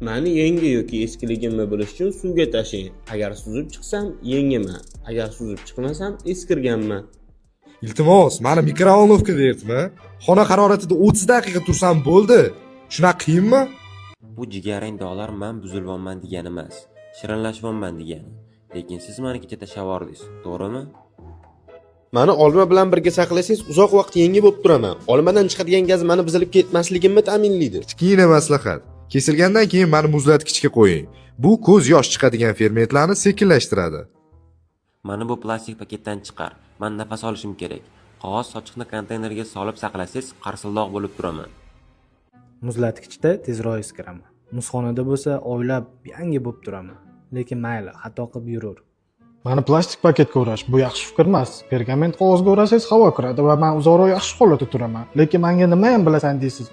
Mani yangi yoki eskiligimni bilish uchun suvga tashing. Agar suzib chiqsam, yangiman. Agar suzib chiqmasam, eskirganman. Iltimos, mani mikrovolnovkada eritma. Xona haroratida 30 daqiqa tursam bo'ldi. Shunaqa qiyinmi? Bu jigarrang dog'lar men buzilganman degani emas, shirinlashganman degani. Lekin siz meni kecha tashavvurdingiz, to'g'rimi? Mani olma bilan birga saqlasangiz uzoq vaqt yangi bo'lib turaman. Olmadan chiqadigan gaz mani buzilib ketmasligimni ta'minlaydi. Kichkina maslahat. Kesilgandan keyin mani muzlatgichga qo'ying. Bu ko'z yosh chiqadigan fermentlarni sekinlashtiradi. Mani bu plastik paketdan chiqar. Men nafas olishim kerak. Qog'oz sochiqni konteynerga solib saqlasangiz, qarsildoq bo'lib turaman. Muzlatgichda tezroq eskiraman. Muzxonada bo'lsa oylab yangi bo'lib turaman. Lekin mayli, xato qilib yurur. Mani plastik paketga o'rash bu yaxshi fikr emas. Pergament qog'ozga o'rasangiz havo kiradi va men uzoqroq yaxshi holatda turaman. Lekin menga nima ham bilasan deysiz?